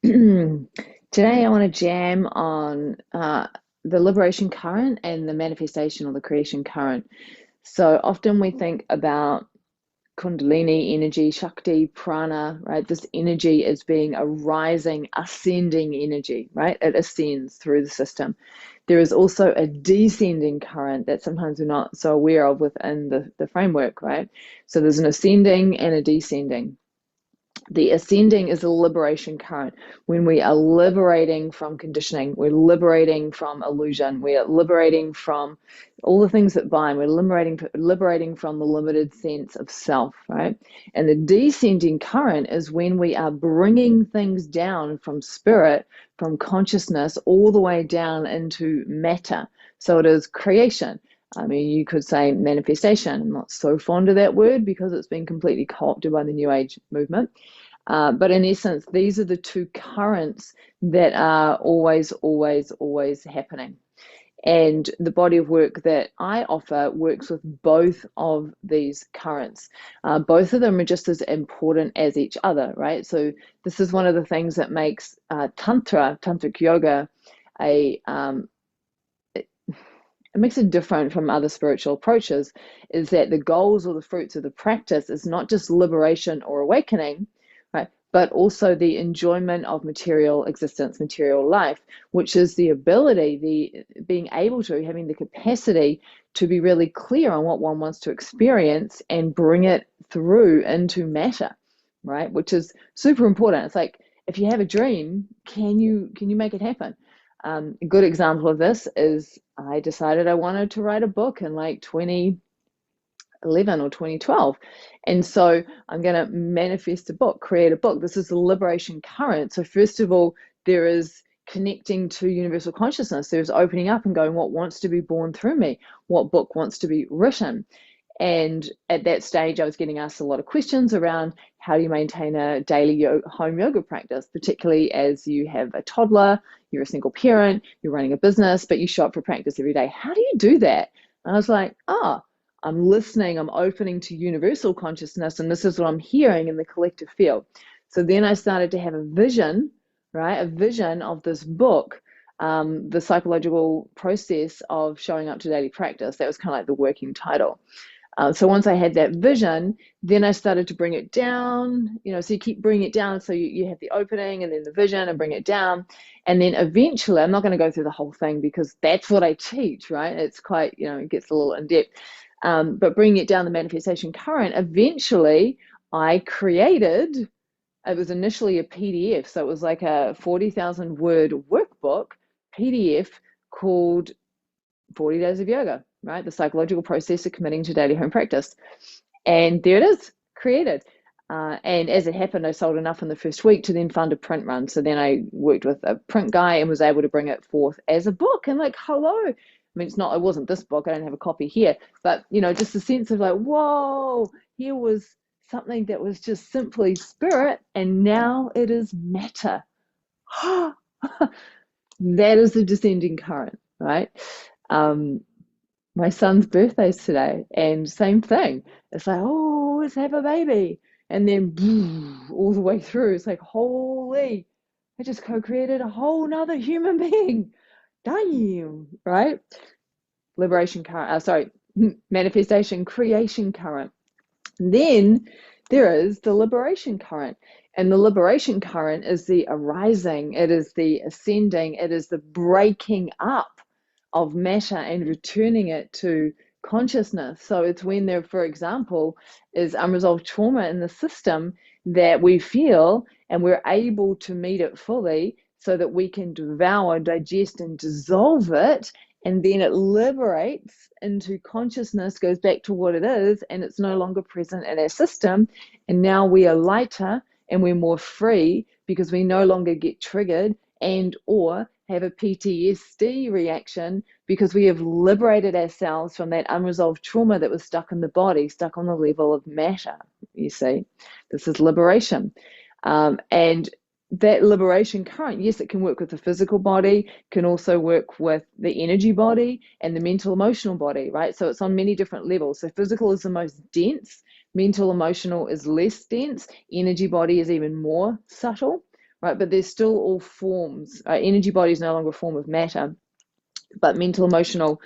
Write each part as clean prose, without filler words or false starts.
Today, I want to jam on the liberation current and the manifestation or the creation current. So often we think about Kundalini energy, Shakti, prana, right? This energy as being a rising, ascending energy, right? It ascends through the system. There is also a descending current that sometimes we're not so aware of within the framework, right? So there's an ascending and a descending. The ascending is a liberation current when we are liberating from conditioning, we're liberating from illusion, we're liberating from all the things that bind, we're liberating from the limited sense of self, right? And the descending current is when we are bringing things down from spirit, from consciousness, all the way down into matter. So it is creation. I mean, you could say manifestation. I'm not so fond of that word because it's been completely co-opted by the New Age movement. But in essence, these are the two currents that are always, always, always happening. And the body of work that I offer works with both of these currents. Both of them are just as important as each other, right? So this is one of the things that makes tantric yoga, a it makes it different from other spiritual approaches, is that the goals or the fruits of the practice is not just liberation or awakening, right? But also the enjoyment of material existence, material life, which is the ability, the being able to, having the capacity to be really clear on what one wants to experience and bring it through into matter, right? Which is super important. It's like if you have a dream, can you make it happen? A good example of this is I decided I wanted to write a book in like 2011 or 2012. And so I'm going to manifest a book, create a book. This is the liberation current. So, first of all, there is connecting to universal consciousness. There's opening up and going, what wants to be born through me? What book wants to be written? And at that stage, I was getting asked a lot of questions around how do you maintain a daily home yoga practice, particularly as you have a toddler, you're a single parent, you're running a business, but you show up for practice every day. How do you do that? And I was like, I'm listening, I'm opening to universal consciousness, and this is what I'm hearing in the collective field. So then I started to have a vision, right? A vision of this book, the psychological process of showing up to daily practice. That was kind of like the working title. So once I had that vision, then I started to bring it down, so you keep bringing it down. So you have the opening and then the vision and bring it down. And then eventually, I'm not going to go through the whole thing because that's what I teach, right? It's quite, it gets a little in depth. But bringing it down the manifestation current, eventually I created, it was initially a PDF. So it was like a 40,000 word workbook PDF called 40 Days of Yoga, right? The psychological process of committing to daily home practice. And there it is, created. And as it happened, I sold enough in the first week to then fund a print run. So then I worked with a print guy and was able to bring it forth as a book. And like, hello. I mean, it wasn't this book. I don't have a copy here. But, just the sense of like, whoa, here was something that was just simply spirit. And now it is matter. That is the descending current, right? My son's birthday's today, and same thing. It's like, oh, let's have a baby. And then boom, all the way through, it's like, holy, I just co-created a whole nother human being. Damn, right? Liberation current, manifestation, creation current. Then there is the liberation current. And the liberation current is the arising, it is the ascending, it is the breaking up of matter and returning it to consciousness. So it's when there, for example, is unresolved trauma in the system that we feel and we're able to meet it fully so that we can devour, digest, and dissolve it. And then it liberates into consciousness, goes back to what it is, and it's no longer present in our system. And now we are lighter and we're more free because we no longer get triggered and or have a PTSD reaction because we have liberated ourselves from that unresolved trauma that was stuck in the body, stuck on the level of matter. You see, this is liberation. And that liberation current, yes, it can work with the physical body, can also work with the energy body and the mental emotional body, right? So it's on many different levels. So physical is the most dense, mental emotional is less dense, energy body is even more subtle, right? But they're still all forms. Energy body is no longer a form of matter, but mental, emotional,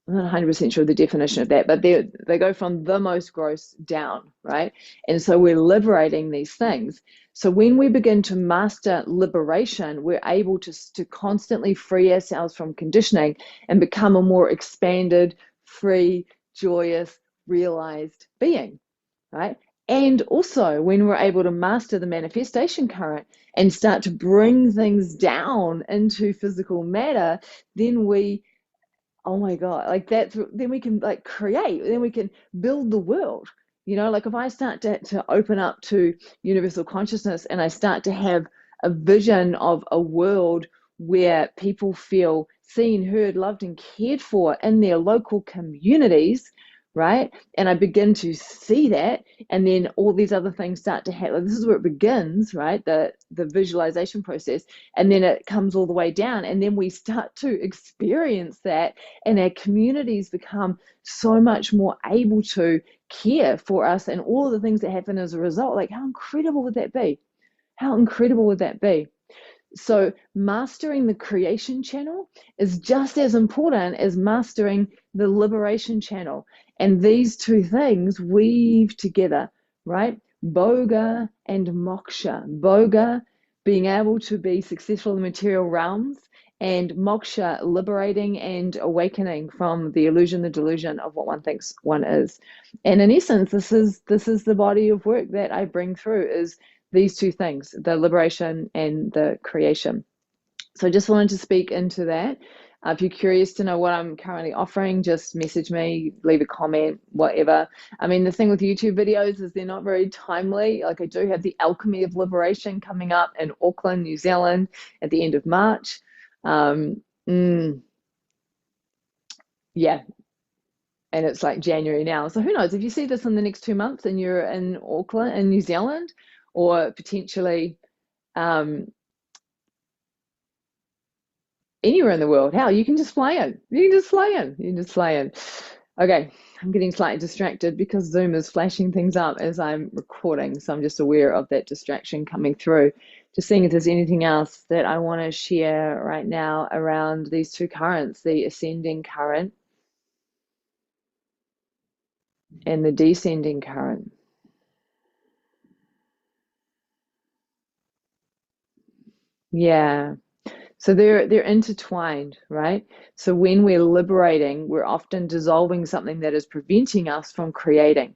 I'm not 100% sure the definition of that, but they go from the most gross down, right? And so we're liberating these things. So when we begin to master liberation, we're able to constantly free ourselves from conditioning and become a more expanded, free, joyous, realized being, right? And also when we're able to master the manifestation current and start to bring things down into physical matter, then we, oh my God, like that's, then we can like create, then we can build the world. Like if I start to open up to universal consciousness and I start to have a vision of a world where people feel seen, heard, loved, and cared for in their local communities, right? And I begin to see that, and then all these other things start to happen. This is where it begins, right? The visualization process, and then it comes all the way down, and then we start to experience that, and our communities become so much more able to care for us and all of the things that happen as a result. Like, how incredible would that be? How incredible would that be? So mastering the creation channel is just as important as mastering the liberation channel. And these two things weave together, right? Boga and Moksha. Boga, being able to be successful in the material realms, and Moksha, liberating and awakening from the illusion, the delusion of what one thinks one is. And in essence, this is the body of work that I bring through, is these two things, the liberation and the creation. So I just wanted to speak into that. If you're curious to know what I'm currently offering, just message me, leave a comment, whatever. I mean, the thing with YouTube videos is they're not very timely. Like, I do have the Alchemy of Liberation coming up in Auckland, New Zealand at the end of March. Yeah, and it's like January now. So who knows, if you see this in the next 2 months and you're in Auckland, in New Zealand, or potentially anywhere in the world, hell, you can just fly in. You can just fly in. You can just fly in. Okay, I'm getting slightly distracted because Zoom is flashing things up as I'm recording. So I'm just aware of that distraction coming through. Just seeing if there's anything else that I want to share right now around these two currents, the ascending current and the descending current. Yeah. So they're intertwined, right? So when we're liberating, we're often dissolving something that is preventing us from creating,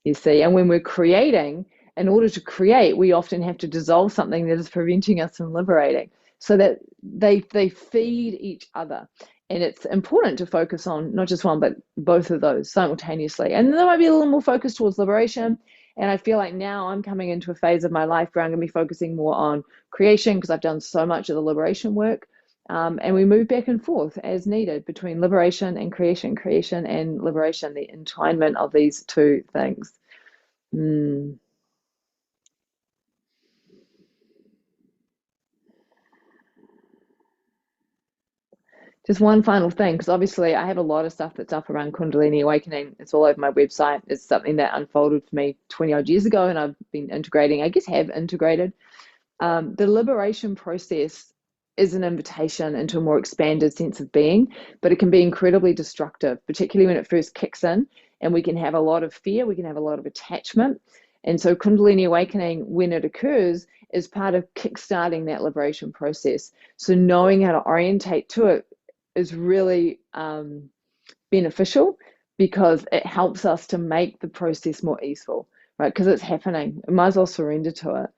you see. And when we're creating, in order to create, we often have to dissolve something that is preventing us from liberating. So that they feed each other. And it's important to focus on not just one, but both of those simultaneously. And there might be a little more focus towards liberation. And I feel like now I'm coming into a phase of my life where I'm going to be focusing more on creation, because I've done so much of the liberation work. And we move back and forth as needed between liberation and creation, creation and liberation, the entwinement of these two things. Just one final thing, because obviously I have a lot of stuff that's up around Kundalini Awakening. It's all over my website. It's something that unfolded for me 20 odd years ago, and I've been integrating, I guess have integrated. The liberation process is an invitation into a more expanded sense of being, but it can be incredibly destructive, particularly when it first kicks in, and we can have a lot of fear, we can have a lot of attachment. And so Kundalini Awakening, when it occurs, is part of kickstarting that liberation process. So knowing how to orientate to it is really beneficial, because it helps us to make the process more easeful, right? Because it's happening. We might as well surrender to it.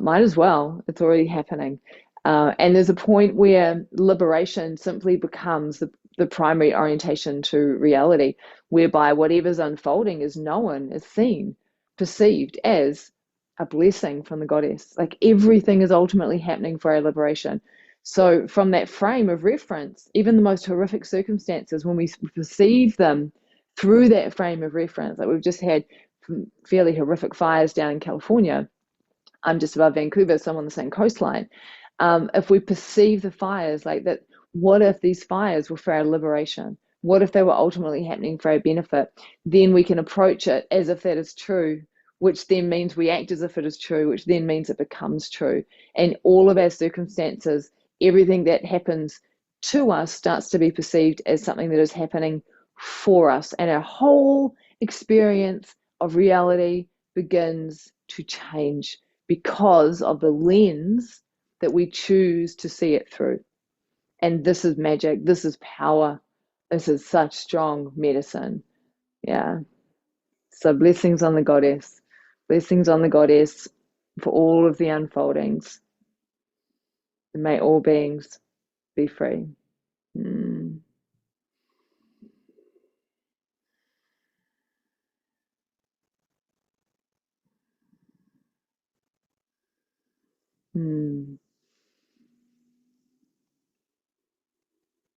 Might as well. It's already happening. And there's a point where liberation simply becomes the primary orientation to reality, whereby whatever's unfolding is known, is seen, perceived as a blessing from the goddess. Like, everything is ultimately happening for our liberation. So from that frame of reference, even the most horrific circumstances, when we perceive them through that frame of reference, like we've just had fairly horrific fires down in California. I'm just above Vancouver, so I'm on the same coastline. If we perceive the fires like that, what if these fires were for our liberation? What if they were ultimately happening for our benefit? Then we can approach it as if that is true which then means we act as if it is true, which then means it becomes true. And all of our circumstances, everything that happens to us starts to be perceived as something that is happening for us. And our whole experience of reality begins to change because of the lens that we choose to see it through. And this is magic. This is power. This is such strong medicine. Yeah. So blessings on the goddess. Blessings on the goddess for all of the unfoldings. And may all beings be free. Mm. Mm.